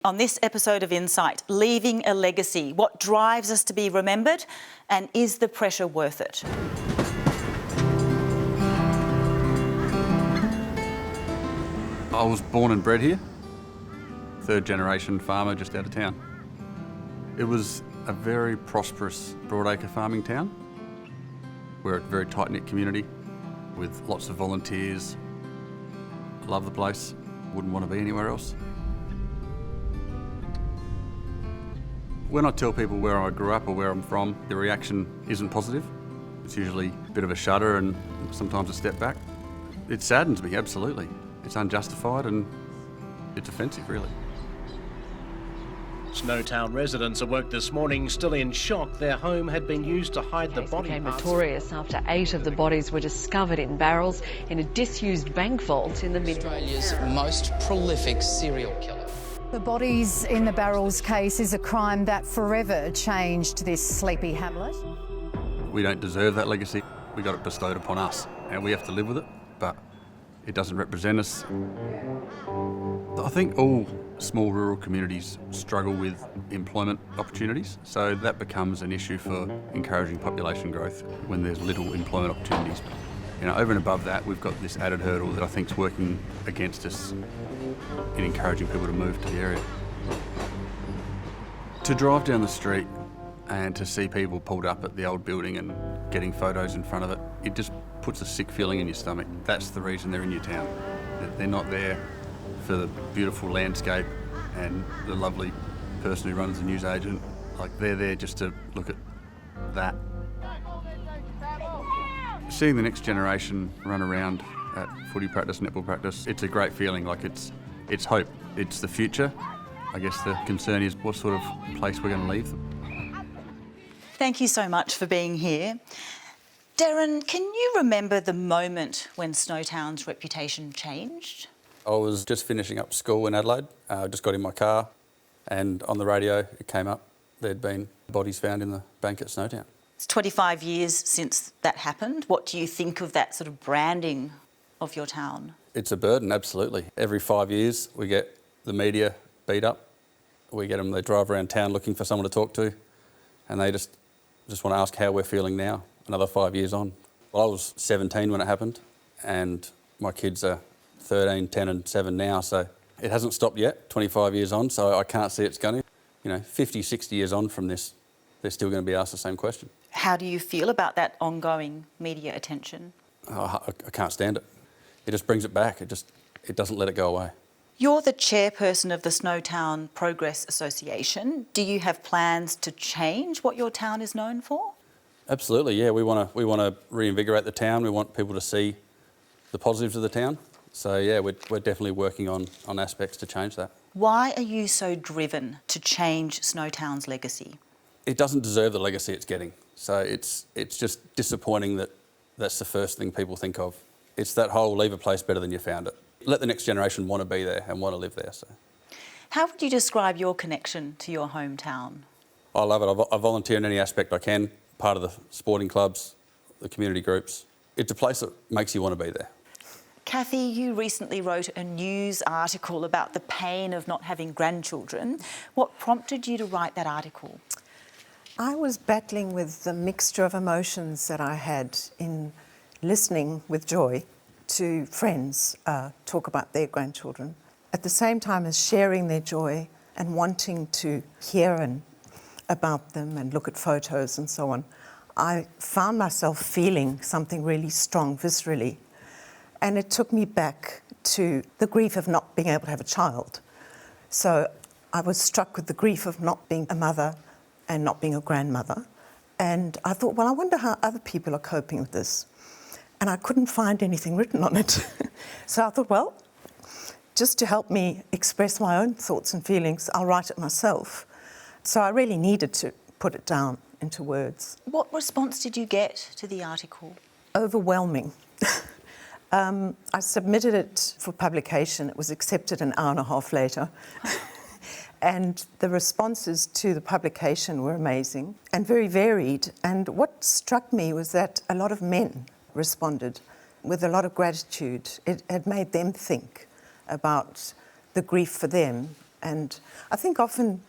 On this episode of Insight, leaving a legacy, what drives us to be remembered, and is the pressure worth it? I was born and bred here, third generation farmer just out of town. It was a very prosperous broadacre farming town. We're a very tight-knit community with lots of volunteers. Love the place, wouldn't want to be anywhere else. When I tell people where I grew up or where I'm from, the reaction isn't positive. It's usually a bit of a shudder and sometimes a step back. It saddens me, absolutely. It's unjustified and it's offensive, really. Snowtown residents awoke this morning still in shock. Their home had been used to hide the body became parts. notorious after 8 of the bodies were discovered in barrels in a disused bank vault in the mid. Australia's most prolific serial killer. The bodies in the barrels case is a crime that forever changed this sleepy hamlet. We don't deserve that legacy. We got it bestowed upon us and we have to live with it, but it doesn't represent us. I think all small rural communities struggle with employment opportunities, so that becomes an issue for encouraging population growth when there's little employment opportunities. Over and above that, we've got this added hurdle that I think is working against us in encouraging people to move to the area. To drive down the street and to see people pulled up at the old building and getting photos in front of it, it just puts a sick feeling in your stomach. That's the reason they're in your town. They're not there for the beautiful landscape and the lovely person who runs the newsagent. They're there just to look at that. Seeing the next generation run around at footy practice, netball practice, it's a great feeling. It's hope. It's the future. I guess the concern is what sort of place we're going to leave them. Thank you so much for being here. Darren, can you remember the moment when Snowtown's reputation changed? I was just finishing up school in Adelaide. I just got in my car and on the radio it came up. There'd been bodies found in the bank at Snowtown. It's 25 years since that happened. What do you think of that sort of branding of your town? It's a burden, absolutely. Every 5 years we get the media beat up. We get them, they drive around town looking for someone to talk to and they just want to ask how we're feeling now, another 5 years on. Well, I was 17 when it happened and my kids are 13, 10 and 7 now, so it hasn't stopped yet, 25 years on, so I can't see it's going to. 50, 60 years on from this, they're still going to be asked the same question. How do you feel about that ongoing media attention? I can't stand it. It just brings it back. It doesn't let it go away. You're the chairperson of the Snowtown Progress Association. Do you have plans to change what your town is known for? Absolutely, yeah. We want to reinvigorate the town. We want people to see the positives of the town. So yeah, we're definitely working on aspects to change that. Why are you so driven to change Snowtown's legacy? It doesn't deserve the legacy it's getting. So it's just disappointing that that's the first thing people think of. It's that whole leave a place better than you found it. Let the next generation want to be there and want to live there. So, how would you describe your connection to your hometown? I love it. I volunteer in any aspect I can, part of the sporting clubs, the community groups. It's a place that makes you want to be there. Kathy, you recently wrote a news article about the pain of not having grandchildren. What prompted you to write that article? I was battling with the mixture of emotions that I had in listening with joy to friends talk about their grandchildren, at the same time as sharing their joy and wanting to hear about them and look at photos and so on. I found myself feeling something really strong viscerally, and it took me back to the grief of not being able to have a child. So I was struck with the grief of not being a mother and not being a grandmother. And I thought, well, I wonder how other people are coping with this. And I couldn't find anything written on it. So I thought, well, just to help me express my own thoughts and feelings, I'll write it myself. So I really needed to put it down into words. What response did you get to the article? Overwhelming. I submitted it for publication. It was accepted an hour and a half later. And the responses to the publication were amazing and very varied. And what struck me was that a lot of men responded with a lot of gratitude. It had made them think about the grief for them And I think often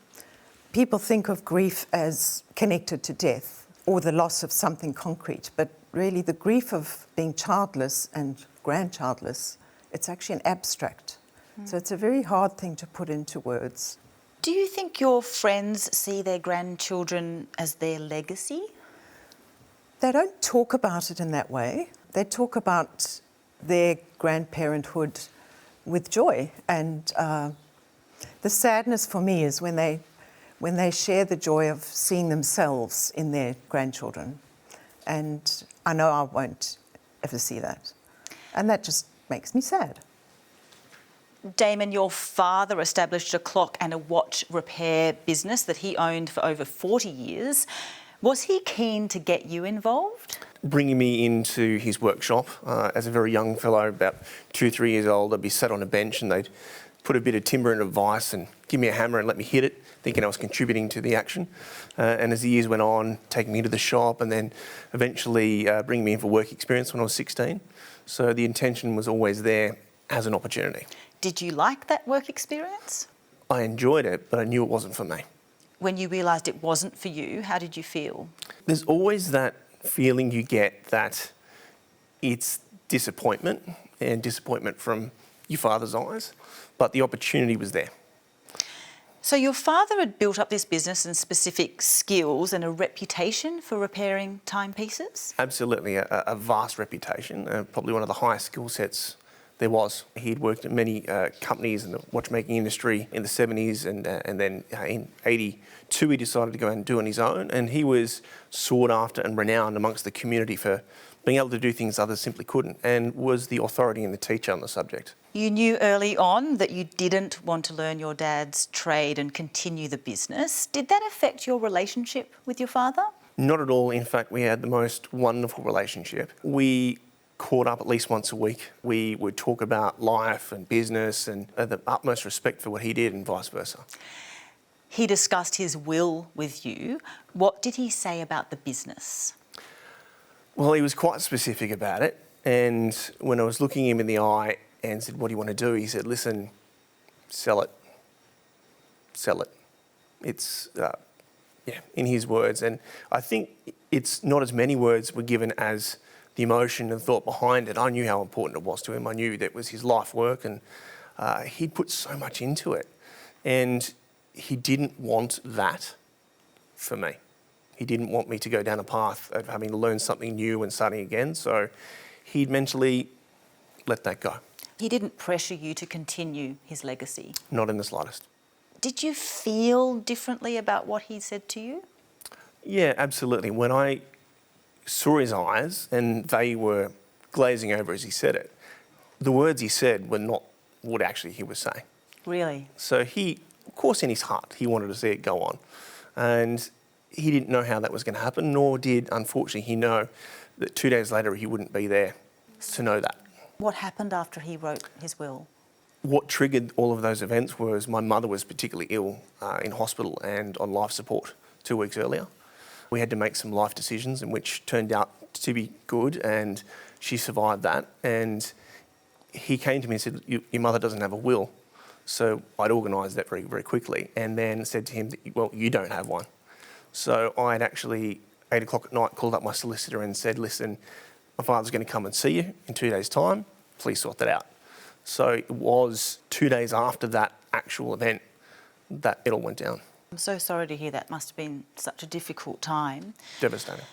people think of grief as connected to death or the loss of something concrete, but really the grief of being childless and grandchildless, it's actually an abstract. So it's a very hard thing to put into words. Do you think your friends see their grandchildren as their legacy? They don't talk about it in that way. They talk about their grandparenthood with joy. And the sadness for me is when they share the joy of seeing themselves in their grandchildren. And I know I won't ever see that. And that just makes me sad. Damon, your father established a clock and a watch repair business that he owned for over 40 years. Was he keen to get you involved? Bringing me into his workshop as a very young fellow, about 2 or 3 years old, I'd be sat on a bench and they'd put a bit of timber in a vice and give me a hammer and let me hit it, thinking I was contributing to the action. And as the years went on, taking me to the shop and then eventually bringing me in for work experience when I was 16. So the intention was always there as an opportunity. Did you like that work experience? I enjoyed it, but I knew it wasn't for me. When you realised it wasn't for you, how did you feel? There's always that feeling you get that it's disappointment, and disappointment from your father's eyes, but the opportunity was there. So your father had built up this business and specific skills and a reputation for repairing timepieces? Absolutely, a vast reputation, probably one of the highest skill sets there was. He'd worked at many companies in the watchmaking industry in the 70s and then in 82 he decided to go and do on his own, and he was sought after and renowned amongst the community for being able to do things others simply couldn't, and was the authority and the teacher on the subject. You knew early on that you didn't want to learn your dad's trade and continue the business. Did that affect your relationship with your father? Not at all. In fact, we had the most wonderful relationship. We caught up at least once a week. We would talk about life and business and the utmost respect for what he did and vice versa. He discussed his will with you. What did he say about the business? Well, he was quite specific about it, and when I was looking him in the eye and said, "What do you want to do?" he said, "Listen, sell it. Sell it." It's, in his words, and I think it's not as many words were given as the emotion and thought behind it. I knew how important it was to him. I knew that was his life work, and he'd put so much into it, and he didn't want that for me. He didn't want me to go down a path of having to learn something new and starting again, so he'd mentally let that go. He didn't pressure you to continue his legacy? Not in the slightest. Did you feel differently about what he said to you? Yeah, absolutely. When I saw his eyes, and they were glazing over as he said it, the words he said were not what actually he was saying. Really? So he, of course in his heart, he wanted to see it go on. And he didn't know how that was going to happen, nor did, unfortunately, he know that 2 days later he wouldn't be there to know that. What happened after he wrote his will? What triggered all of those events was my mother was particularly ill in hospital and on life support 2 weeks earlier. We had to make some life decisions, and which turned out to be good, and she survived that. And he came to me and said, "Your mother doesn't have a will." So I'd organised that very, very quickly, and then said to him, "Well, you don't have one." So I'd actually, 8 o'clock at night, called up my solicitor and said, "Listen, my father's going to come and see you in 2 days' time. Please sort that out." So it was 2 days after that actual event that it all went down. I'm so sorry to hear that. Must have been such a difficult time. Devastating.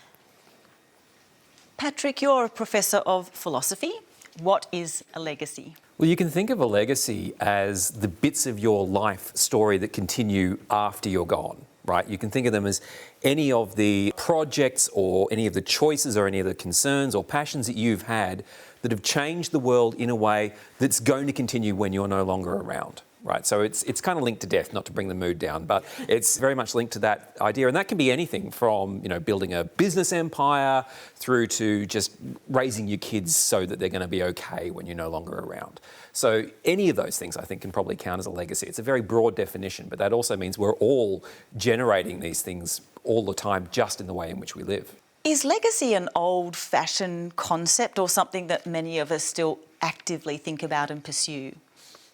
Patrick, you're a professor of philosophy. What is a legacy? Well, you can think of a legacy as the bits of your life story that continue after you're gone, right? You can think of them as any of the projects or any of the choices or any of the concerns or passions that you've had that have changed the world in a way that's going to continue when you're no longer around. Right, so it's kind of linked to death, not to bring the mood down, but it's very much linked to that idea, and that can be anything from, you know, building a business empire through to just raising your kids so that they're going to be okay when you're no longer around. So any of those things, I think, can probably count as a legacy. It's a very broad definition, but that also means we're all generating these things all the time, just in the way in which we live. Is legacy an old-fashioned concept or something that many of us still actively think about and pursue?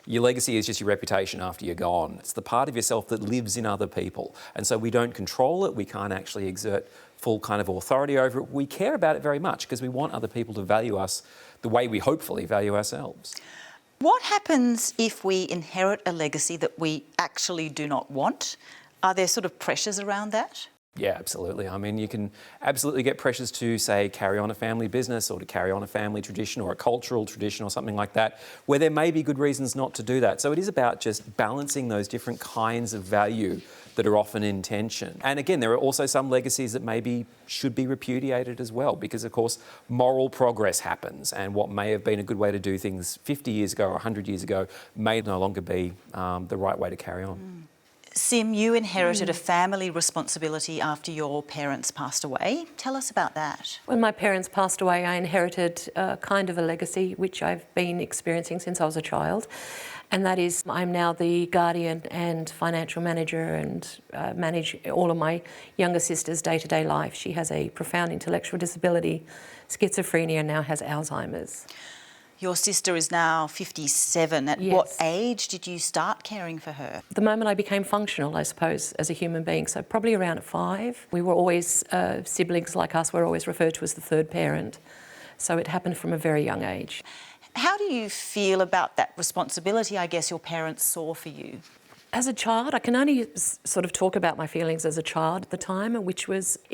Your legacy is just your reputation after you're gone. It's the part of yourself that lives in other people. And so we don't control it. We can't actually exert full kind of authority over it. We care about it very much because we want other people to value us the way we hopefully value ourselves. What happens if we inherit a legacy that we actually do not want? Are there sort of pressures around that? Yeah, absolutely. I mean, you can absolutely get pressures to, say, carry on a family business or to carry on a family tradition or a cultural tradition or something like that, where there may be good reasons not to do that. So it is about just balancing those different kinds of value that are often in tension. And again, there are also some legacies that maybe should be repudiated as well, because of course, moral progress happens, and what may have been a good way to do things 50 years ago or 100 years ago may no longer be the right way to carry on. Sim, you inherited a family responsibility after your parents passed away. Tell us about that. When my parents passed away, I inherited kind of a legacy which I've been experiencing since I was a child. And that is, I'm now the guardian and financial manager and manage all of my younger sister's day-to-day life. She has a profound intellectual disability, schizophrenia, and now has Alzheimer's. Your sister is now 57. At what age did you start caring for her? The moment I became functional, I suppose, as a human being, so probably around 5. We were always, siblings like us were always referred to as the third parent. So it happened from a very young age. How do you feel about that responsibility, I guess, your parents saw for you? As a child, I can only sort of talk about my feelings as a child at the time, it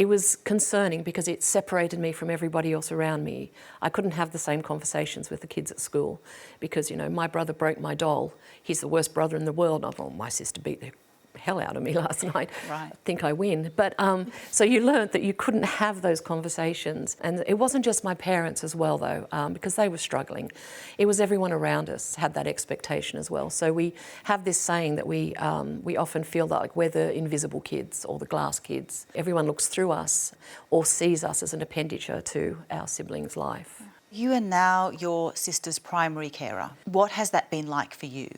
was concerning because it separated me from everybody else around me. I couldn't have the same conversations with the kids at school because, you know, my brother broke my doll. He's the worst brother in the world. I thought, my sister beat the hell out of me last night. Right. I think I win. But so you learnt that you couldn't have those conversations. And it wasn't just my parents as well, though, because they were struggling. It was everyone around us had that expectation as well. So we have this saying that we often feel like we're the invisible kids or the glass kids. Everyone looks through us or sees us as an appendager to our siblings' life. You are now your sister's primary carer. What has that been like for you?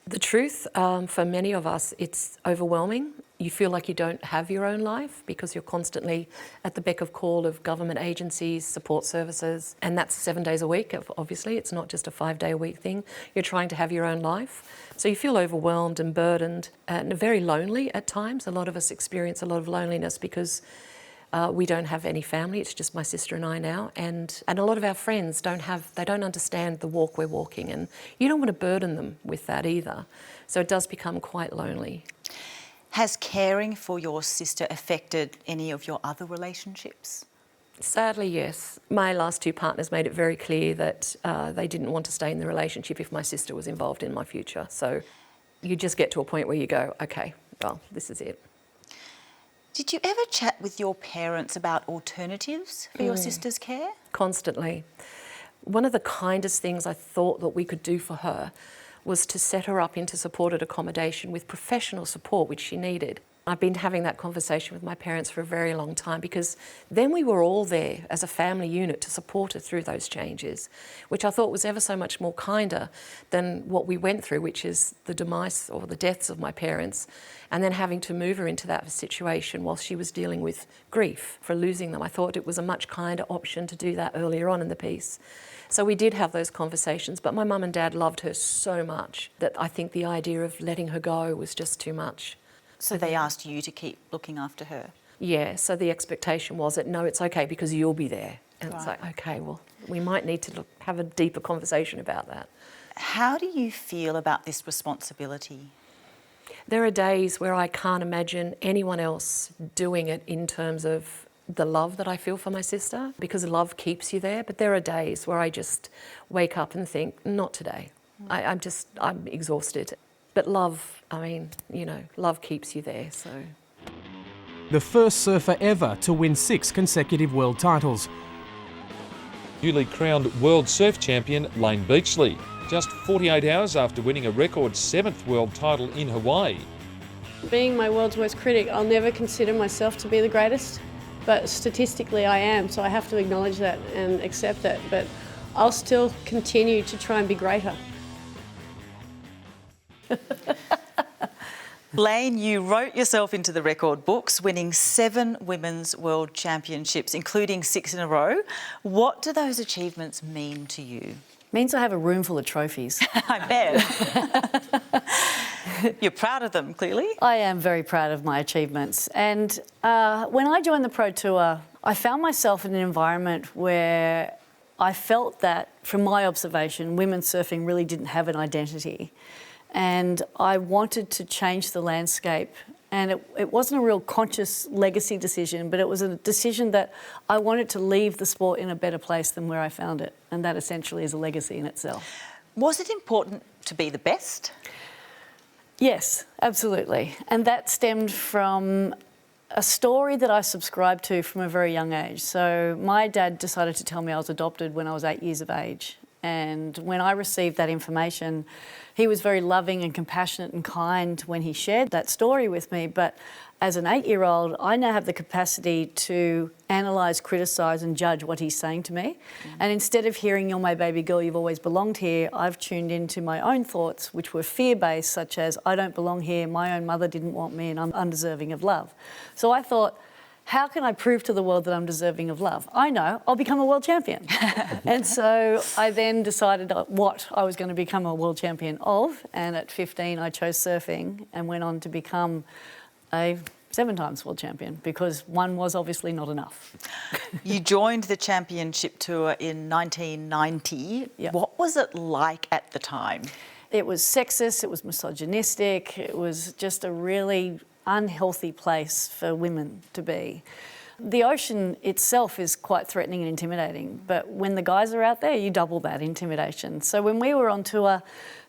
The truth, for many of us, it's overwhelming. You feel like you don't have your own life because you're constantly at the beck of call of government agencies, support services, and that's 7 days a week, obviously. It's not just a 5-day-a-week thing. You're trying to have your own life. So you feel overwhelmed and burdened and very lonely at times. A lot of us experience a lot of loneliness because we don't have any family. It's just my sister and I now, and a lot of our friends don't understand the walk we're walking, and you don't want to burden them with that either. So it does become quite lonely. Has caring for your sister affected any of your other relationships? Sadly, yes. My last 2 partners made it very clear that they didn't want to stay in the relationship if my sister was involved in my future. So you just get to a point where you go, okay, well, this is it. Did you ever chat with your parents about alternatives for your sister's care? Constantly. One of the kindest things I thought that we could do for her was to set her up into supported accommodation with professional support, which she needed. I've been having that conversation with my parents for a very long time because then we were all there as a family unit to support her through those changes, which I thought was ever so much more kinder than what we went through, which is the demise or the deaths of my parents, and then having to move her into that situation while she was dealing with grief for losing them. I thought it was a much kinder option to do that earlier on in the piece. So we did have those conversations, but my mum and dad loved her so much that I think the idea of letting her go was just too much. So they asked you to keep looking after her? Yeah, so the expectation was that, no, it's okay because you'll be there. And It's like, okay, well, we might need to have a deeper conversation about that. How do you feel about this responsibility? There are days where I can't imagine anyone else doing it in terms of the love that I feel for my sister, because love keeps you there. But there are days where I just wake up and think, not today. I'm exhausted. But love, I mean, you know, love keeps you there, so. The first surfer ever to win 6 consecutive world titles. Newly crowned world surf champion Lane Beachley, just 48 hours after winning a record 7th world title in Hawaii. Being my world's worst critic, I'll never consider myself to be the greatest, but statistically I am, so I have to acknowledge that and accept that, but I'll still continue to try and be greater. Lane, you wrote yourself into the record books, winning 7 women's world championships, including 6 in a row. What do those achievements mean to you? Means I have a room full of trophies. I bet. You're proud of them, clearly. I am very proud of my achievements. And when I joined the Pro Tour, I found myself in an environment where I felt that, from my observation, women's surfing really didn't have an identity. And I wanted to change the landscape. And it wasn't a real conscious legacy decision, but it was a decision that I wanted to leave the sport in a better place than where I found it. And that essentially is a legacy in itself. Was it important to be the best? Yes, absolutely. And that stemmed from a story that I subscribed to from a very young age. So my dad decided to tell me I was adopted when I was 8 years of age. And when I received that information, he was very loving and compassionate and kind when he shared that story with me. But as an 8-year-old, I now have the capacity to analyse, criticise and judge what he's saying to me. And instead of hearing, "You're my baby girl, you've always belonged here," I've tuned into my own thoughts, which were fear-based, such as, "I don't belong here, my own mother didn't want me and I'm undeserving of love." So I thought, how can I prove to the world that I'm deserving of love? I know, I'll become a world champion. And so I then decided what I was going to become a world champion of. And at 15, I chose surfing and went on to become a 7 times world champion, because one was obviously not enough. You joined the championship tour in 1990. Yep. What was it like at the time? It was sexist, it was misogynistic, it was just a really unhealthy place for women to be. The ocean itself is quite threatening and intimidating, but when the guys are out there, you double that intimidation. So when we were on tour,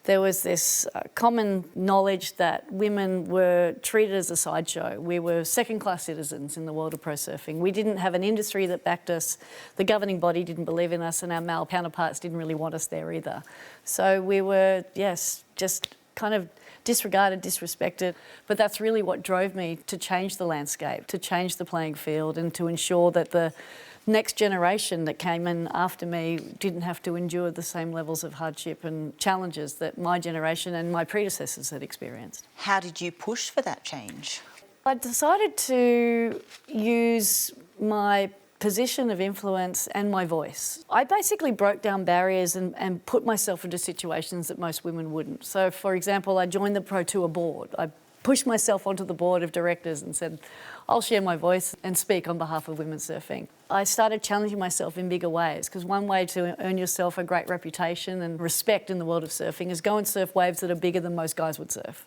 there was this common knowledge that women were treated as a sideshow. We were second-class citizens in the world of pro surfing. We didn't have an industry that backed us. The governing body didn't believe in us, and our male counterparts didn't really want us there either. So we were, yes, just kind of disregarded, disrespected. But that's really what drove me to change the landscape, to change the playing field, and to ensure that the next generation that came in after me didn't have to endure the same levels of hardship and challenges that my generation and my predecessors had experienced. How did you push for that change? I decided to use my position of influence and my voice. I basically broke down barriers and put myself into situations that most women wouldn't. So, for example, I joined the Pro Tour board. I pushed myself onto the board of directors and said, I'll share my voice and speak on behalf of women surfing. I started challenging myself in bigger ways, because one way to earn yourself a great reputation and respect in the world of surfing is go and surf waves that are bigger than most guys would surf.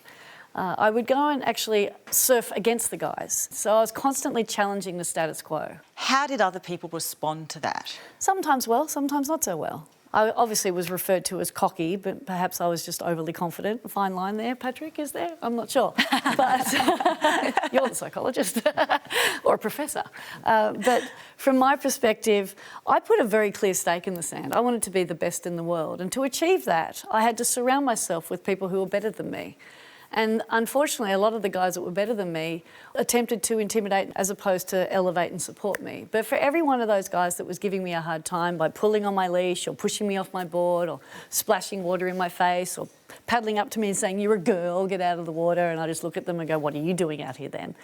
I would go and actually surf against the guys. So I was constantly challenging the status quo. How did other people respond to that? Sometimes well, sometimes not so well. I obviously was referred to as cocky, but perhaps I was just overly confident. A fine line there, Patrick, is there? I'm not sure. But you're the psychologist or a professor. But from my perspective, I put a very clear stake in the sand. I wanted to be the best in the world. And to achieve that, I had to surround myself with people who were better than me. And unfortunately, a lot of the guys that were better than me attempted to intimidate as opposed to elevate and support me. But for every one of those guys that was giving me a hard time by pulling on my leash or pushing me off my board or splashing water in my face or paddling up to me and saying, "You're a girl, get out of the water," and I just look at them and go, "What are you doing out here then?"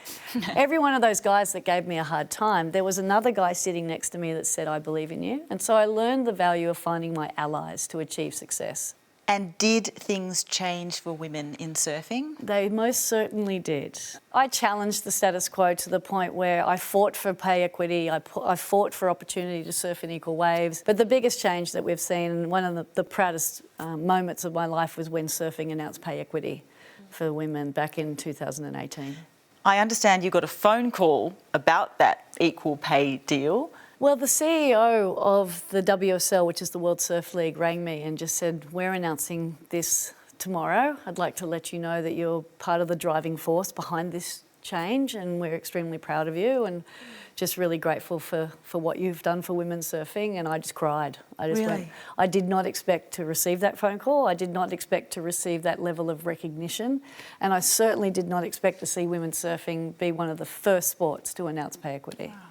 Every one of those guys that gave me a hard time, there was another guy sitting next to me that said, "I believe in you." And so I learned the value of finding my allies to achieve success. And did things change for women in surfing? They most certainly did. I challenged the status quo to the point where I fought for pay equity, I fought for opportunity to surf in equal waves. But the biggest change that we've seen, and one of the proudest moments of my life, was when surfing announced pay equity for women back in 2018. I understand you got a phone call about that equal pay deal. Well, the CEO of the WSL, which is the World Surf League, rang me and just said, "We're announcing this tomorrow. I'd like to let you know that you're part of the driving force behind this change, and we're extremely proud of you and just really grateful for what you've done for women surfing." And I just cried. I just went. I did not expect to receive that phone call. I did not expect to receive that level of recognition. And I certainly did not expect to see women surfing be one of the first sports to announce pay equity. Wow.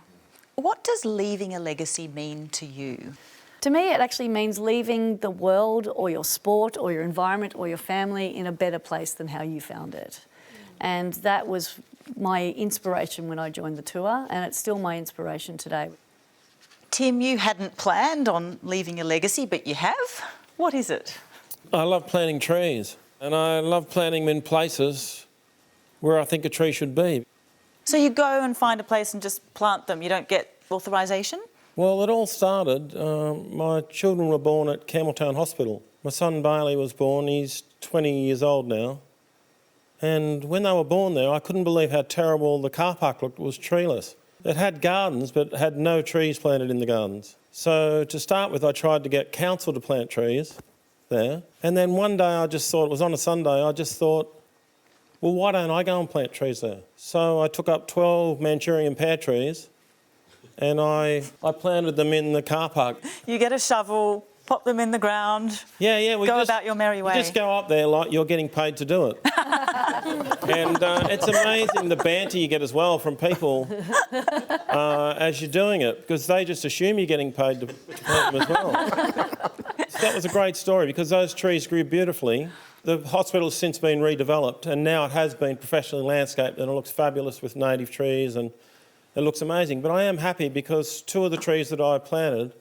What does leaving a legacy mean to you? To me, it actually means leaving the world or your sport or your environment or your family in a better place than how you found it. And that was my inspiration when I joined the tour, and it's still my inspiration today. Tim, you hadn't planned on leaving a legacy, but you have? What is it? I love planting trees, and I love planting them in places where I think a tree should be. So you go and find a place and just plant them, you don't get authorisation? Well, it all started, my children were born at Campbelltown Hospital. My son Bailey was born, he's 20 years old now. And when they were born there, I couldn't believe how terrible the car park looked. It was treeless. It had gardens, but it had no trees planted in the gardens. So to start with, I tried to get council to plant trees there. And then one day I just thought, it was on a Sunday, I just thought, well, why don't I go and plant trees there? So I took up 12 Manchurian pear trees and I planted them in the car park. You get a shovel, pop them in the ground, yeah, go about your merry way. You just go up there like you're getting paid to do it. And it's amazing the banter you get as well from people as you're doing it, because they just assume you're getting paid to plant them as well. So that was a great story because those trees grew beautifully. The hospital's since been redeveloped and now it has been professionally landscaped and it looks fabulous with native trees and it looks amazing. But I am happy because 2 of the trees that I planted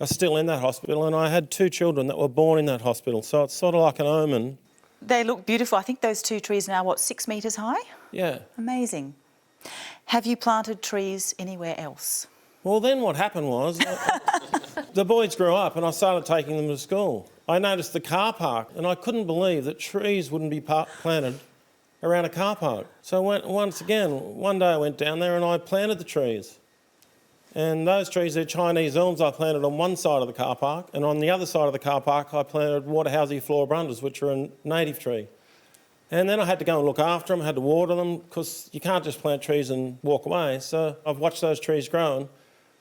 are still in that hospital and I had 2 children that were born in that hospital, so it's sort of like an omen. They look beautiful. I think those 2 trees are now, what, 6 metres high? Yeah. Amazing. Have you planted trees anywhere else? Well, then what happened was the boys grew up and I started taking them to school. I noticed the car park and I couldn't believe that trees wouldn't be planted around a car park. So once again, one day I went down there and I planted the trees. And those trees, they're Chinese elms, I planted on one side of the car park, and on the other side of the car park I planted Waterhousey floribundas, which are a native tree. And then I had to go and look after them, I had to water them, because you can't just plant trees and walk away. So I've watched those trees grow, and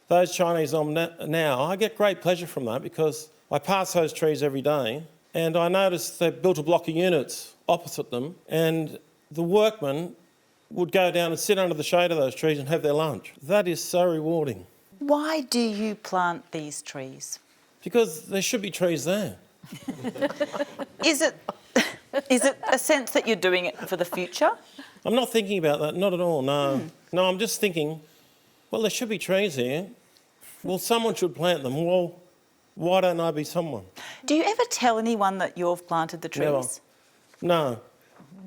those Chinese elm now, I get great pleasure from that because I pass those trees every day, and I noticed they built a block of units opposite them, and the workmen would go down and sit under the shade of those trees and have their lunch. That is so rewarding. Why do you plant these trees? Because there should be trees there. Is it a sense that you're doing it for the future? I'm not thinking about that, not at all, no. No, I'm just thinking, well, there should be trees here. Well, someone should plant them. Well, why don't I be someone? Do you ever tell anyone that you've planted the trees? Never. No.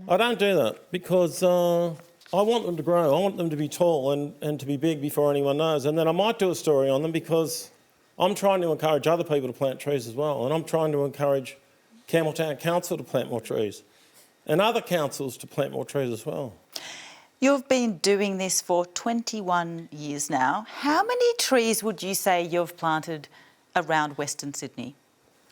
I don't do that because I want them to grow. I want them to be tall and to be big before anyone knows. And then I might do a story on them because I'm trying to encourage other people to plant trees as well. And I'm trying to encourage Campbelltown Council to plant more trees and other councils to plant more trees as well. You've been doing this for 21 years now. How many trees would you say you've planted around Western Sydney?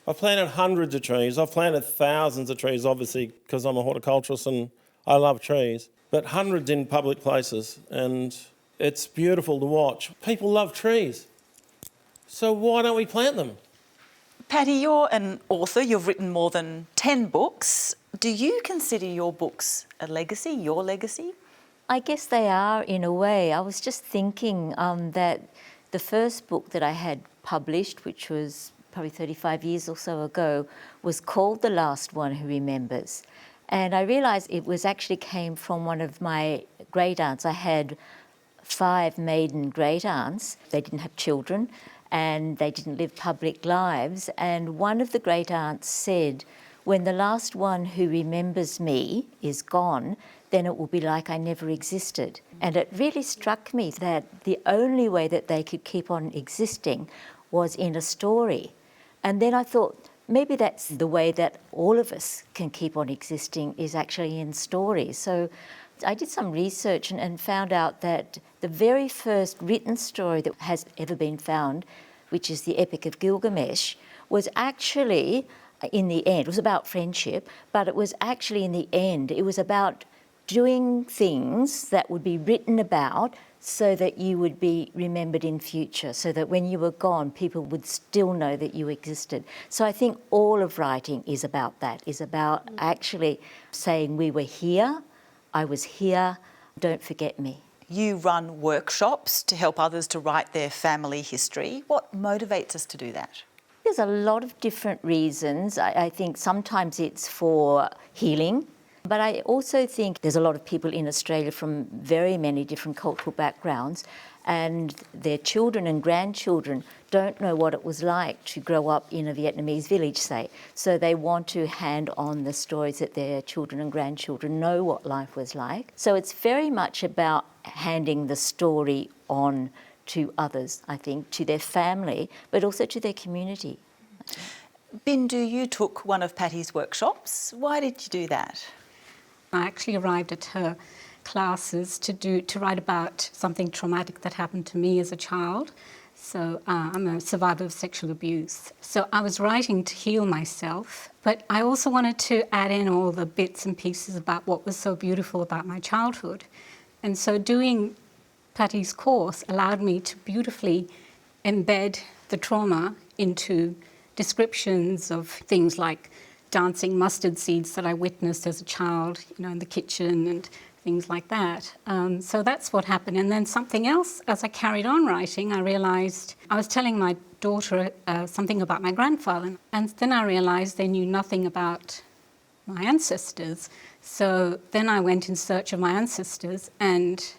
I've planted hundreds of trees. I've planted thousands of trees, obviously, because I'm a horticulturist and I love trees, but hundreds in public places, and it's beautiful to watch. People love trees, so why don't we plant them? Patty, you're an author. You've written more than 10 books. Do you consider your books a legacy, your legacy? I guess they are, in a way. I was just thinking that the first book that I had published, which was probably 35 years or so ago, was called The Last One Who Remembers. And I realised it was actually came from one of my great aunts. I had 5 maiden great aunts. They didn't have children and they didn't live public lives. And one of the great aunts said, when the last one who remembers me is gone, then it will be like I never existed. And it really struck me that the only way that they could keep on existing was in a story. And then I thought, maybe that's the way that all of us can keep on existing, is actually in stories. So I did some research and found out that the very first written story that has ever been found, which is the Epic of Gilgamesh, was actually, in the end, it was about friendship, but it was actually in the end, it was about doing things that would be written about so that you would be remembered in future, so that when you were gone, people would still know that you existed. So I think all of writing is about that, is about actually saying we were here, I was here, don't forget me. You run workshops to help others to write their family history. What motivates us to do that? There's a lot of different reasons. I think sometimes it's for healing. But I also think there's a lot of people in Australia from very many different cultural backgrounds, and their children and grandchildren don't know what it was like to grow up in a Vietnamese village, say. So they want to hand on the stories that their children and grandchildren know what life was like. So it's very much about handing the story on to others, I think, to their family, but also to their community. Bindu, you took one of Patty's workshops. Why did you do that? I actually arrived at her classes to write about something traumatic that happened to me as a child. So I'm a survivor of sexual abuse. So I was writing to heal myself, but I also wanted to add in all the bits and pieces about what was so beautiful about my childhood. And so doing Patty's course allowed me to beautifully embed the trauma into descriptions of things like dancing mustard seeds that I witnessed as a child, in the kitchen and things like that. So that's what happened. And then something else, as I carried on writing, I realised I was telling my daughter something about my grandfather, and then I realised they knew nothing about my ancestors. So then I went in search of my ancestors, and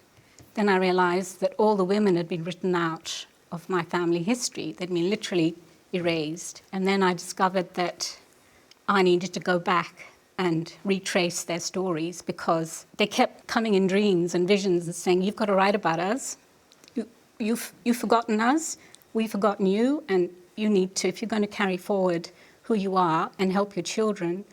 then I realised that all the women had been written out of my family history. They'd been literally erased. And then I discovered that I needed to go back and retrace their stories, because they kept coming in dreams and visions and saying, you've got to write about us. You've forgotten us, we've forgotten you, and you need to, if you're going to carry forward who you are and help your children,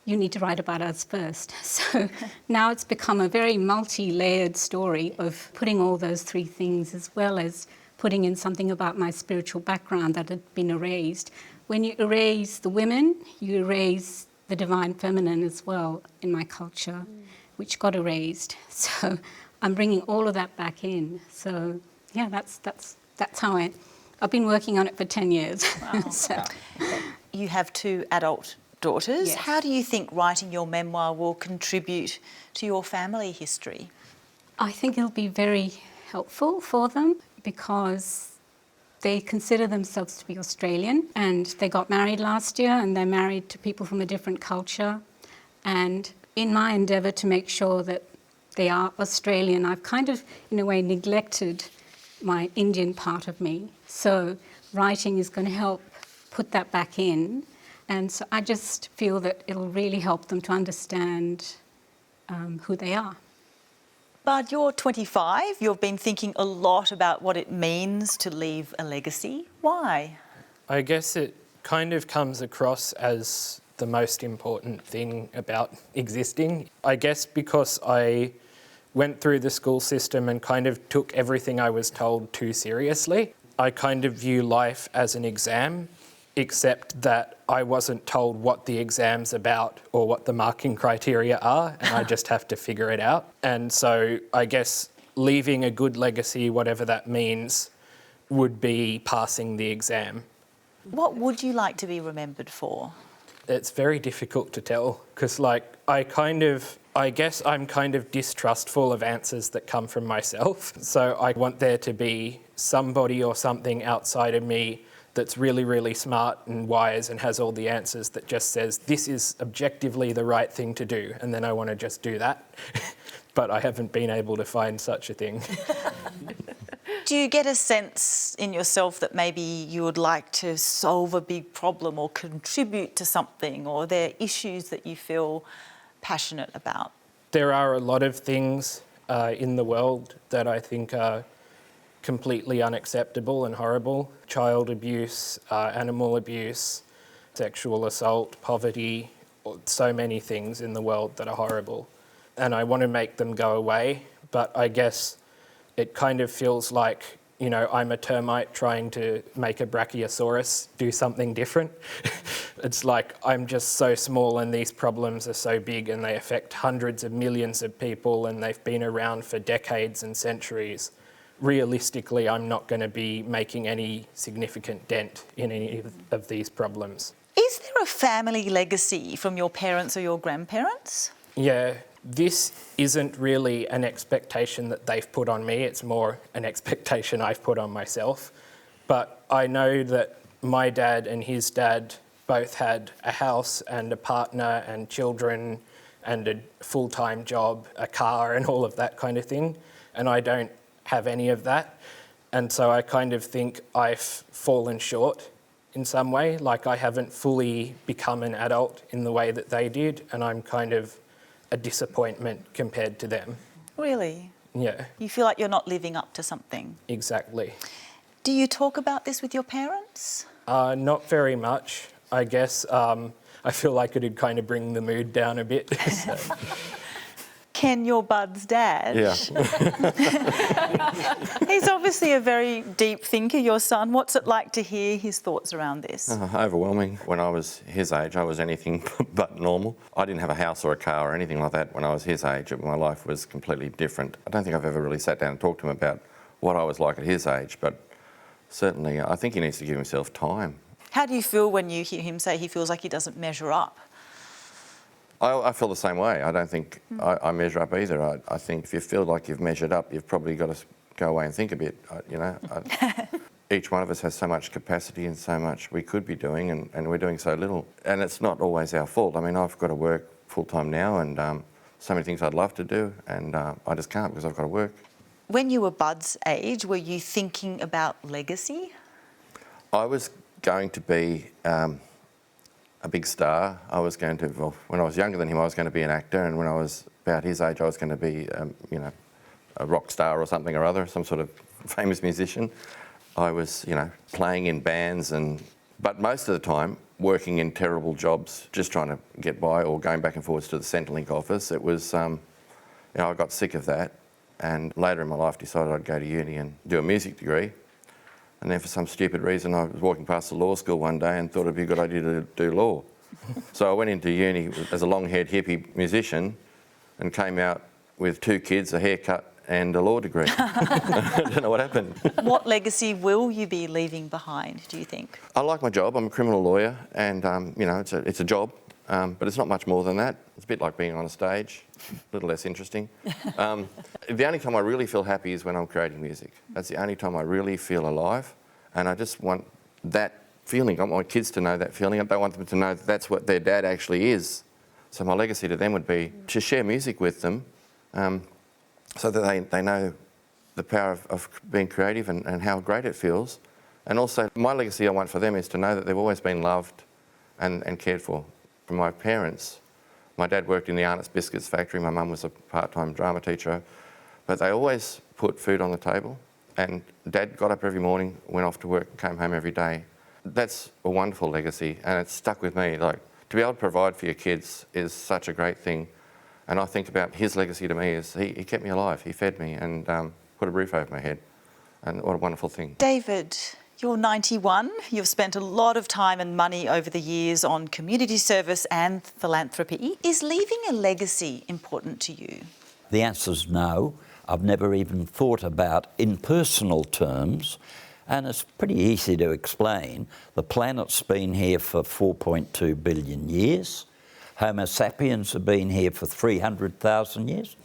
you need to write about us first. So now it's become a very multi-layered story of putting all those three things, as well as putting in something about my spiritual background that had been erased. When you erase the women, you erase the divine feminine as well in my culture, which got erased. So I'm bringing all of that back in. So yeah, that's how I've been working on it for 10 years. Wow. So. You have 2 adult daughters. Yes. How do you think writing your memoir will contribute to your family history? I think it'll be very helpful for them, because they consider themselves to be Australian, and they got married last year, and they're married to people from a different culture. And in my endeavour to make sure that they are Australian, I've kind of, in a way, neglected my Indian part of me. So writing is going to help put that back in. And so I just feel that it'll really help them to understand who they are. Bud, you're 25. You've been thinking a lot about what it means to leave a legacy. Why? I guess it kind of comes across as the most important thing about existing. I guess because I went through the school system and kind of took everything I was told too seriously. I kind of view life as an exam, except that I wasn't told what the exam's about or what the marking criteria are, and I just have to figure it out. And so I guess leaving a good legacy, whatever that means, would be passing the exam. What would you like to be remembered for? It's very difficult to tell, because I guess I'm kind of distrustful of answers that come from myself. So I want there to be somebody or something outside of me that's really, really smart and wise and has all the answers, that just says, this is objectively the right thing to do, and then I want to just do that. But I haven't been able to find such a thing. Do you get a sense in yourself that maybe you would like to solve a big problem or contribute to something, or are there issues that you feel passionate about? There are a lot of things in the world that I think are completely unacceptable and horrible. Child abuse, animal abuse, sexual assault, poverty, so many things in the world that are horrible. And I want to make them go away, but I guess it kind of feels like, I'm a termite trying to make a brachiosaurus do something different. It's like I'm just so small and these problems are so big and they affect hundreds of millions of people and they've been around for decades and centuries. Realistically, I'm not going to be making any significant dent in any of these problems. Is there a family legacy from your parents or your grandparents? Yeah, this isn't really an expectation that they've put on me, it's more an expectation I've put on myself. But I know that my dad and his dad both had a house and a partner and children and a full-time job, a car and all of that kind of thing. And I don't have any of that. And so I kind of think I've fallen short in some way, like I haven't fully become an adult in the way that they did, and I'm kind of a disappointment compared to them. Really? Yeah. You feel like you're not living up to something? Exactly. Do you talk about this with your parents? Not very much, I guess. I feel like it'd kind of bring the mood down a bit. So. Ken, your Bud's dad. Yeah. He's obviously a very deep thinker, your son. What's it like to hear his thoughts around this? Overwhelming. When I was his age, I was anything but normal. I didn't have a house or a car or anything like that when I was his age. My life was completely different. I don't think I've ever really sat down and talked to him about what I was like at his age, but certainly I think he needs to give himself time. How do you feel when you hear him say he feels like he doesn't measure up? I feel the same way. I don't think I measure up either. I think if you feel like you've measured up, you've probably got to go away and think a bit, you know. Each one of us has so much capacity and so much we could be doing, and we're doing so little. And it's not always our fault. I mean, I've got to work full-time now, and so many things I'd love to do, and I just can't because I've got to work. When you were Bud's age, were you thinking about legacy? I was going to be a big star. I was going to, well, when I was younger than him, I was going to be an actor, and when I was about his age, I was going to be, you know, a rock star or something or other, some sort of famous musician. I was, you know, playing in bands, but most of the time working in terrible jobs, just trying to get by or going back and forwards to the Centrelink office. It was, you know, I got sick of that, and later in my life decided I'd go to uni and do a music degree. And then for some stupid reason, I was walking past the law school one day and thought it'd be a good idea to do law. So I went into uni as a long-haired hippie musician and came out with 2 kids, a haircut and a law degree. I don't know what happened. What legacy will you be leaving behind, do you think? I like my job. I'm a criminal lawyer, and, you know, it's a job, but it's not much more than that. It's a bit like being on a stage, a little less interesting. The only time I really feel happy is when I'm creating music. That's the only time I really feel alive, and I just want that feeling. I want my kids to know that feeling. I don't want them to know that that's what their dad actually is. So my legacy to them would be to share music with them, so that they know the power of being creative and how great it feels. And also, my legacy I want for them is to know that they've always been loved and cared for. From my parents, my dad worked in the Arnott's Biscuits factory, my mum was a part-time drama teacher, but they always put food on the table, and Dad got up every morning, went off to work, and came home every day. That's a wonderful legacy, and it's stuck with me. Like, to be able to provide for your kids is such a great thing. And I think about his legacy to me is he kept me alive, he fed me and put a roof over my head. And what a wonderful thing. David, you're 91. You've spent a lot of time and money over the years on community service and philanthropy. Is leaving a legacy important to you? The answer's no. I've never even thought about in personal terms, and it's pretty easy to explain. The planet's been here for 4.2 billion years. Homo sapiens have been here for 300,000 years,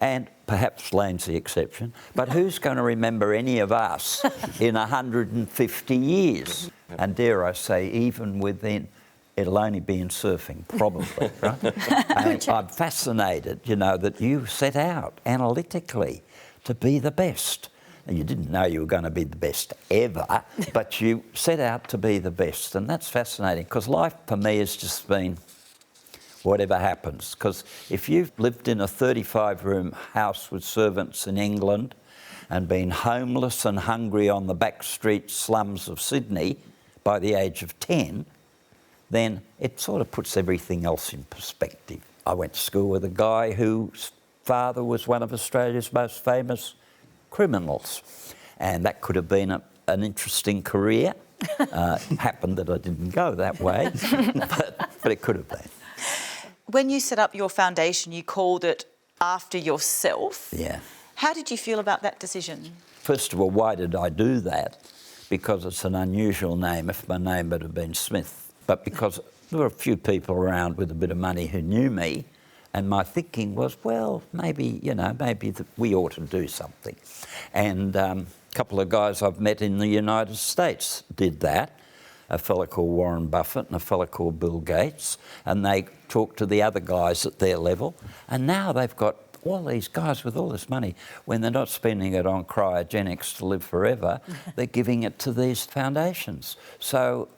and perhaps Lane's the exception, but who's going to remember any of us in 150 years? And dare I say, even within, it'll only be in surfing, probably, right? And I'm fascinated, you know, that you set out analytically to be the best. And you didn't know you were going to be the best ever, but you set out to be the best, and that's fascinating, because life for me has just been whatever happens. Because if you've lived in a 35-room house with servants in England and been homeless and hungry on the back street slums of Sydney by the age of 10, then it sort of puts everything else in perspective. I went to school with a guy whose father was one of Australia's most famous criminals, and that could have been an interesting career. Happened that I didn't go that way, but it could have been. When you set up your foundation, you called it after yourself. Yeah. How did you feel about that decision? First of all, why did I do that? Because it's an unusual name. If my name would have been Smith. But because there were a few people around with a bit of money who knew me, and my thinking was, well, maybe, you know, we ought to do something. And a couple of guys I've met in the United States did that. a fella called Warren Buffett and a fella called Bill Gates, and they talk to the other guys at their level, and now they've got all these guys with all this money. When they're not spending it on cryogenics to live forever, they're giving it to these foundations. So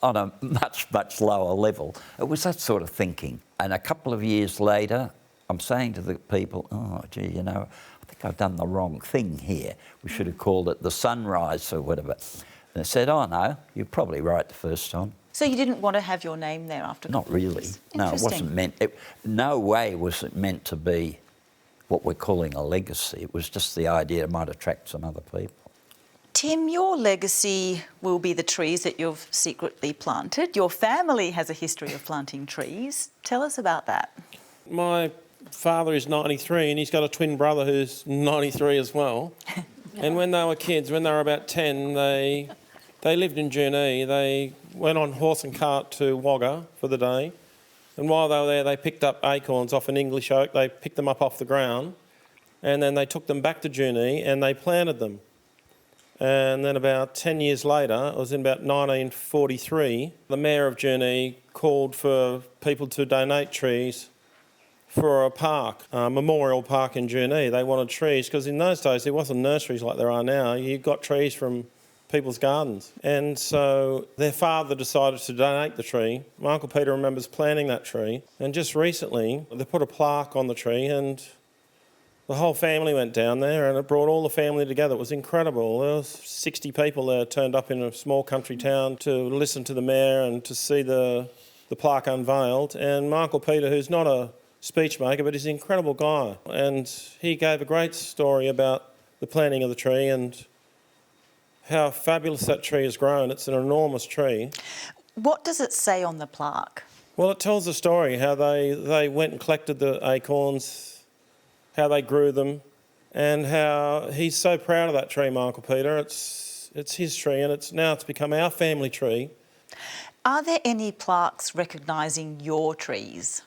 on a much, much lower level, it was that sort of thinking. And a couple of years later, I'm saying to the people, oh, gee, you know, I think I've done the wrong thing here. We should have called it the sunrise or whatever. And they said, oh, no, you're probably right the first time. So you didn't want to have your name there after? Not really. No, it wasn't meant. No way was it meant to be what we're calling a legacy. It was just the idea it might attract some other people. Tim, your legacy will be the trees that you've secretly planted. Your family has a history of planting trees. Tell us about that. My father is 93 and he's got a twin brother who's 93 as well. And when they were kids, when they were about 10, they lived in Junee. They went on horse and cart to Wagga for the day. And while they were there, they picked up acorns off an English oak. They picked them up off the ground. And then they took them back to Junee and they planted them. And then about 10 years later, it was in about 1943, the Mayor of Junee called for people to donate trees for a park, a memorial park in Junee. They wanted trees because in those days there wasn't nurseries like there are now. You got trees from people's gardens. And so their father decided to donate the tree. My Uncle Peter remembers planting that tree. And just recently they put a plaque on the tree and the whole family went down there and it brought all the family together. It was incredible. There was 60 people there turned up in a small country town to listen to the mayor and to see the plaque unveiled. And my Uncle Peter, who's not a speech maker, but he's an incredible guy. And he gave a great story about the planting of the tree and how fabulous that tree has grown. It's an enormous tree. What does it say on the plaque? Well, it tells the story, how they went and collected the acorns, how they grew them, and how he's so proud of that tree, my Uncle Peter. It's his tree, and it's become our family tree. Are there any plaques recognising your trees?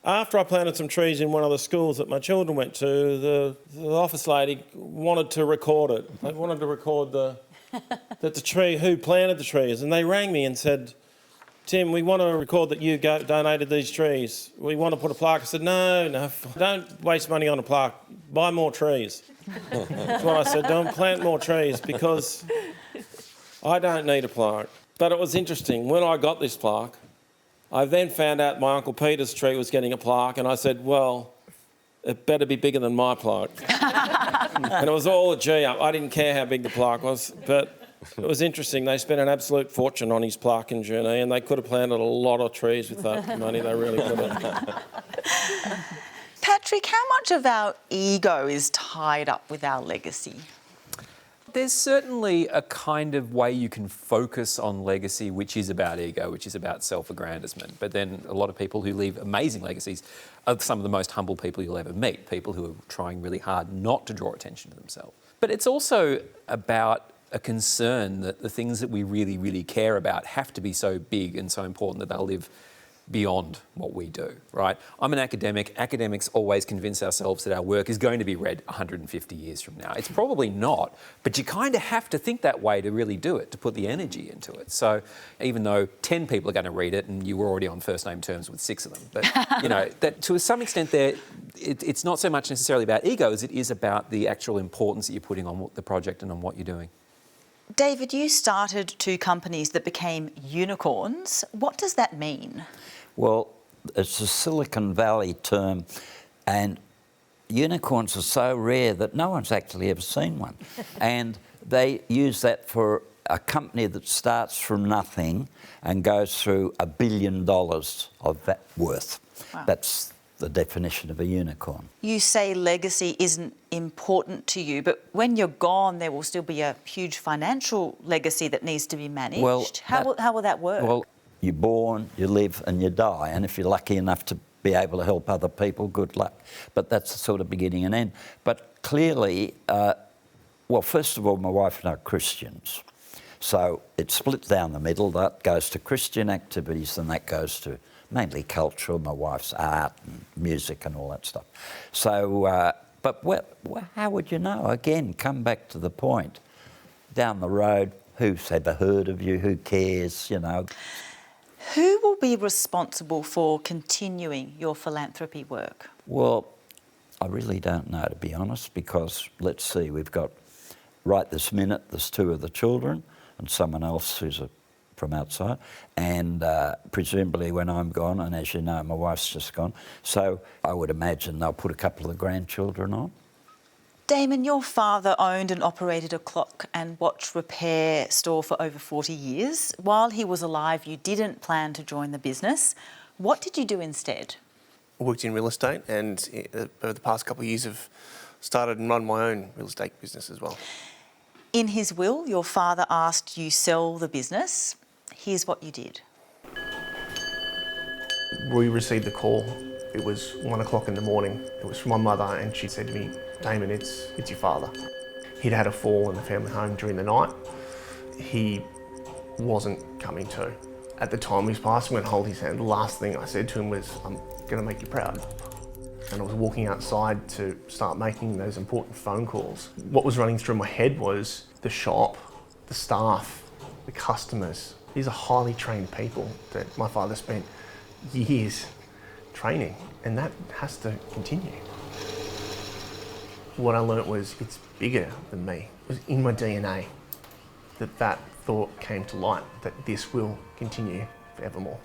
After I planted some trees in one of the schools that my children went to, the office lady wanted to record it. They wanted to record that the tree, who planted the trees, and they rang me and said, Tim, we want to record that you donated these trees. We want to put a plaque. I said, no, don't waste money on a plaque. Buy more trees. That's what I said, don't plant more trees because I don't need a plaque. But it was interesting. When I got this plaque, I then found out my Uncle Peter's tree was getting a plaque and I said, well, it better be bigger than my plaque. And it was all a G up. I didn't care how big the plaque was, but it was interesting. They spent an absolute fortune on his plaque in Junee and they could have planted a lot of trees with that money. They really could have. Patrick, how much of our ego is tied up with our legacy? There's certainly a kind of way you can focus on legacy which is about ego, which is about self-aggrandisement. But then a lot of people who leave amazing legacies are some of the most humble people you'll ever meet, people who are trying really hard not to draw attention to themselves. But it's also about a concern that the things that we really, really care about have to be so big and so important that they'll live beyond what we do, right? I'm an academic. Academics always convince ourselves that our work is going to be read 150 years from now. It's probably not, but you kind of have to think that way to really do it, to put the energy into it. So even though 10 people are going to read it and you were already on first name terms with 6 of them, but you know, that to some extent there, it's not so much necessarily about ego as it is about the actual importance that you're putting on the project and on what you're doing. David, you started 2 companies that became unicorns. What does that mean? Well, it's a Silicon Valley term, and unicorns are so rare that no one's actually ever seen one. And they use that for a company that starts from nothing and goes through $1 billion of that worth. Wow. That's the definition of a unicorn. You say legacy isn't important to you, but when you're gone, there will still be a huge financial legacy that needs to be managed. Well, how will that work? Well, you're born, you live and you die, and if you're lucky enough to be able to help other people, good luck. But that's the sort of beginning and end. But clearly, well, first of all, my wife and I are Christians. So it's split down the middle. That goes to Christian activities and that goes to mainly cultural, my wife's art and music and all that stuff. So, but how would you know? Again, come back to the point. Down the road, who's ever heard of you, who cares, you know. Who will be responsible for continuing your philanthropy work? Well, I really don't know, to be honest, because let's see, we've got, right this minute, there's 2 of the children and someone else who's from outside, and presumably when I'm gone, and as you know, my wife's just gone, so I would imagine they'll put a couple of the grandchildren on. Damon, your father owned and operated a clock and watch repair store for over 40 years. While he was alive, you didn't plan to join the business. What did you do instead? I worked in real estate, and over the past couple of years I've started and run my own real estate business as well. In his will, your father asked you sell the business. Here's what you did. We received the call. It was 1 o'clock in the morning. It was from my mother, and she said to me, "Damon, it's your father." He'd had a fall in the family home during the night. He wasn't coming to. At the time he was passing, I went to hold his hand. The last thing I said to him was, "I'm going to make you proud." And I was walking outside to start making those important phone calls. What was running through my head was the shop, the staff, the customers. These are highly trained people that my father spent years training, and that has to continue. What I learnt was it's bigger than me. It was in my DNA that thought came to light, that this will continue forevermore.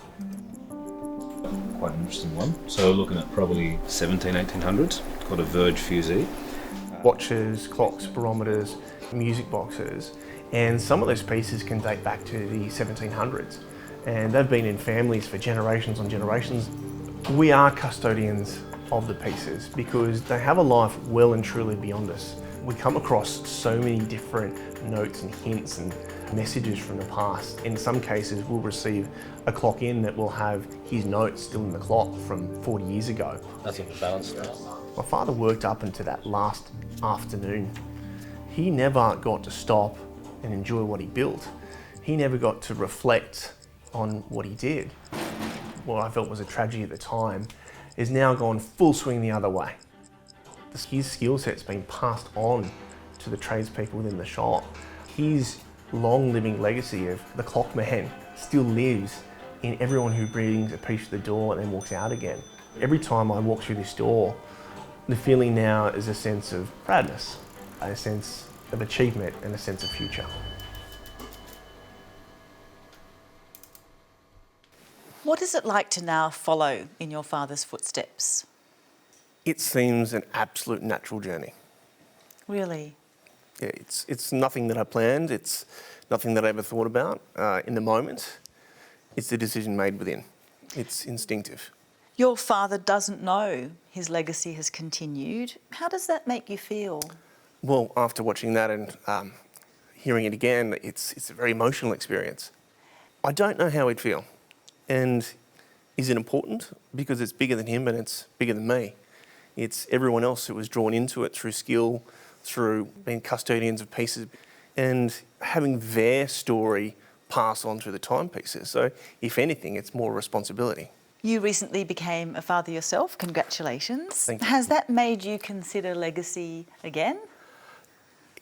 Quite an interesting one. So looking at probably 1800s, called a Verge fusee. Watches, clocks, barometers, music boxes, and some of those pieces can date back to the 1700s, and they've been in families for generations on generations. We are custodians of the pieces because they have a life well and truly beyond us. We come across so many different notes and hints and messages from the past. In some cases, we'll receive a clock in that will have his notes still in the clock from 40 years ago. That's what the balance is. My father worked up into that last afternoon. He never got to stop and enjoy what he built. He never got to reflect on what he did. What I felt was a tragedy at the time is now gone full swing the other way. His skill set's been passed on to the tradespeople within the shop. His long living legacy of the clock man still lives in everyone who brings a piece to the door and then walks out again. Every time I walk through this door, the feeling now is a sense of proudness, a sense of achievement and a sense of future. What is it like to now follow in your father's footsteps? It seems an absolute natural journey. Really? Yeah, it's nothing that I planned, it's nothing that I ever thought about in the moment. It's a decision made within. It's instinctive. Your father doesn't know his legacy has continued. How does that make you feel? Well, after watching that and hearing it again, it's a very emotional experience. I don't know how he'd feel. And is it important? Because it's bigger than him and it's bigger than me. It's everyone else who was drawn into it through skill, through being custodians of pieces, and having their story pass on through the timepieces. So, if anything, it's more responsibility. You recently became a father yourself. Congratulations. Thank you. Has that made you consider legacy again?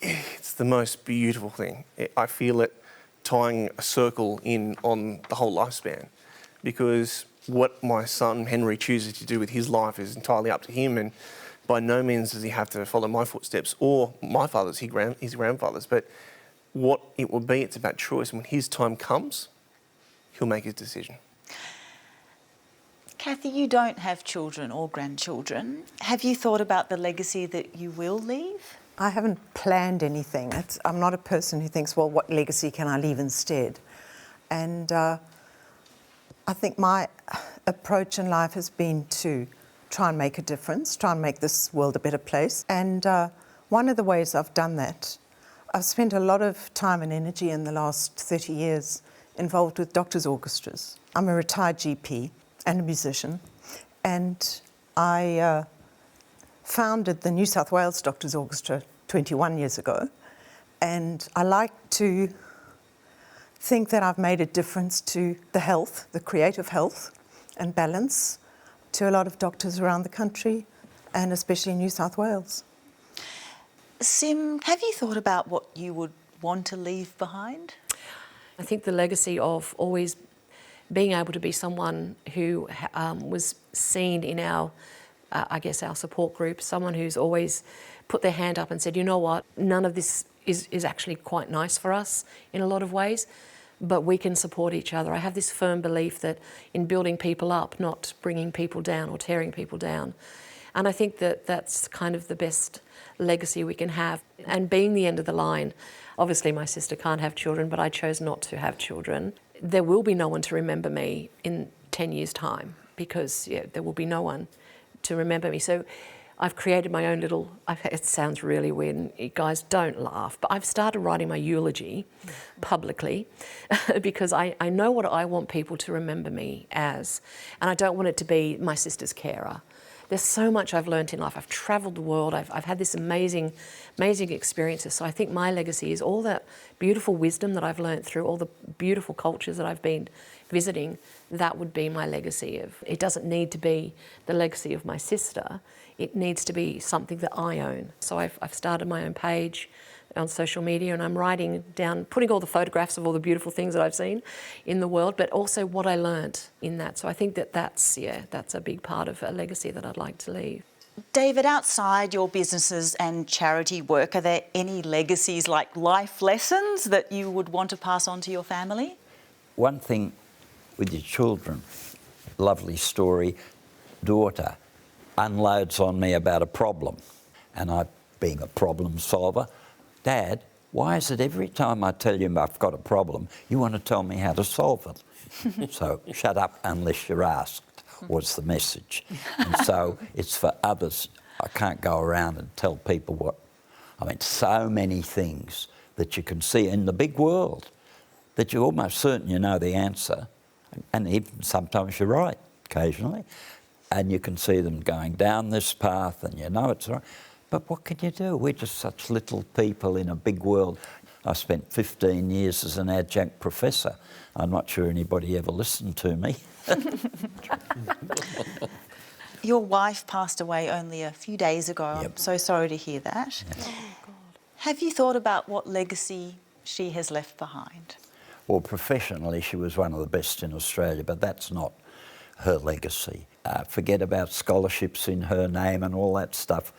It's the most beautiful thing. I feel it tying a circle in on the whole lifespan, because what my son Henry chooses to do with his life is entirely up to him, and by no means does he have to follow my footsteps or my father's, his grandfather's, but what it will be, it's about choice, and when his time comes, he'll make his decision. Kathy, you don't have children or grandchildren. Have you thought about the legacy that you will leave? I haven't planned anything. I'm not a person who thinks, well, what legacy can I leave instead? And I think my approach in life has been to try and make a difference, try and make this world a better place. And one of the ways I've done that, I've spent a lot of time and energy in the last 30 years involved with doctors' orchestras. I'm a retired GP and a musician, and I founded the New South Wales Doctors' Orchestra 21 years ago, and I like to think that I've made a difference to the health, the creative health and balance to a lot of doctors around the country, and especially in New South Wales. Sim, have you thought about what you would want to leave behind? I think the legacy of always being able to be someone who was seen in our, our support group, someone who's always put their hand up and said, you know what, none of this is actually quite nice for us in a lot of ways, but we can support each other. I have this firm belief that in building people up, not bringing people down or tearing people down. And I think that that's kind of the best legacy we can have. And being the end of the line, obviously my sister can't have children, but I chose not to have children. There will be no one to remember me in 10 years' time because there will be no one to remember me. So I've created my own little, it sounds really weird, and you guys don't laugh, but I've started writing my eulogy publicly because I know what I want people to remember me as, and I don't want it to be my sister's carer. There's so much I've learnt in life. I've travelled the world. I've had this amazing experiences. So I think my legacy is all that beautiful wisdom that I've learnt through all the beautiful cultures that I've been visiting. That would be my legacy of. It doesn't need to be the legacy of my sister. It needs to be something that I own. So I've started my own page on social media, and I'm writing down, putting all the photographs of all the beautiful things that I've seen in the world, but also what I learnt in that. So I think that's a big part of a legacy that I'd like to leave. David, outside your businesses and charity work, are there any legacies like life lessons that you would want to pass on to your family? One thing with your children, lovely story, daughter unloads on me about a problem, and I, being a problem solver, Dad, why is it every time I tell you I've got a problem, you want to tell me how to solve it? So shut up unless you're asked, was the message. And so it's for others. I can't go around and tell people so many things that you can see in the big world that you're almost certain you know the answer, and even sometimes you're right, occasionally, and you can see them going down this path and you know it's right. But what can you do? We're just such little people in a big world. I spent 15 years as an adjunct professor. I'm not sure anybody ever listened to me. Your wife passed away only a few days ago. Yep. I'm so sorry to hear that. Yeah. Oh, God. Have you thought about what legacy she has left behind? Well, professionally, she was one of the best in Australia, but that's not her legacy. Forget about scholarships in her name and all that stuff.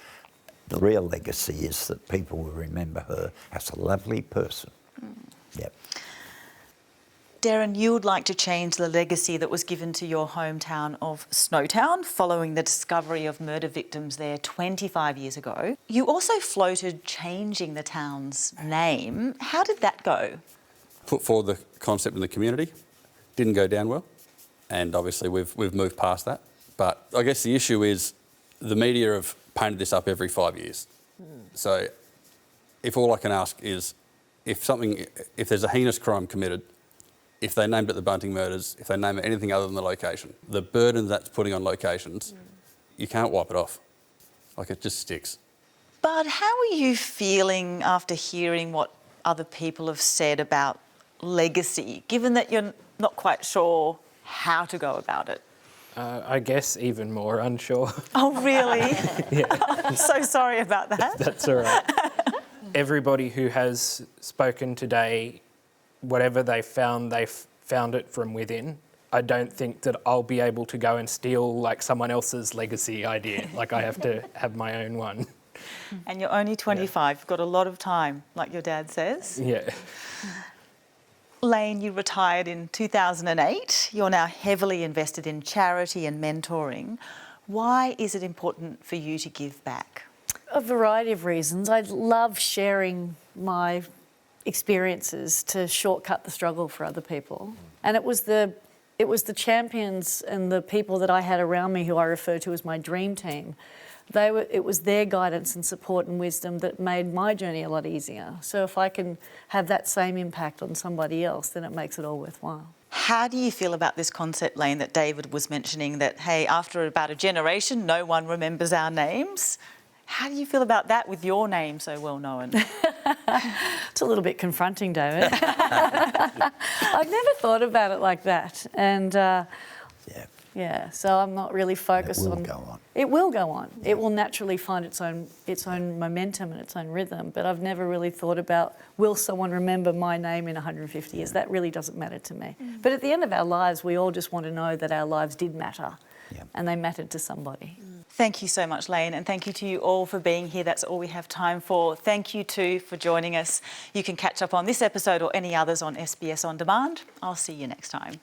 The real legacy is that people will remember her as a lovely person. Yep. Darren, you would like to change the legacy that was given to your hometown of Snowtown following the discovery of murder victims there 25 years ago. You also floated changing the town's name. How did that go? Put forward the concept in the community, didn't go down well, and obviously we've moved past that. But I guess the issue is the media have painted this up every 5 years. So if all I can ask is if there's a heinous crime committed, if they named it the Bunting murders, if they name it anything other than the location, the burden that's putting on locations, you can't wipe it off. Like, it just sticks. But how are you feeling after hearing what other people have said about legacy, given that you're not quite sure how to go about it? I guess even more unsure. Oh, really? Yeah. I'm so sorry about that. That's all right. Everybody who has spoken today, whatever they found it from within. I don't think that I'll be able to go and steal like someone else's legacy idea. Like, I have to have my own one. And you're only 25. You've got a lot of time, like your dad says. Yeah. Lane, you retired in 2008. You're now heavily invested in charity and mentoring. Why is it important for you to give back? A variety of reasons. I love sharing my experiences to shortcut the struggle for other people. And it was the champions and the people that I had around me who I refer to as my dream team. It was their guidance and support and wisdom that made my journey a lot easier. So if I can have that same impact on somebody else, then it makes it all worthwhile. How do you feel about this concept, Lane, that David was mentioning, that, hey, after about a generation, no one remembers our names? How do you feel about that with your name so well known? It's a little bit confronting, David. I've never thought about it like that. And Yeah, so I'm not really focused on... go on. It will go on. It will naturally find its own momentum and its own rhythm, but I've never really thought about, will someone remember my name in 150 years? That really doesn't matter to me. But at the end of our lives, we all just want to know that our lives did matter and they mattered to somebody. Thank you so much, Lane, and thank you to you all for being here. That's all we have time for. Thank you too for joining us. You can catch up on this episode or any others on SBS On Demand. I'll see you next time.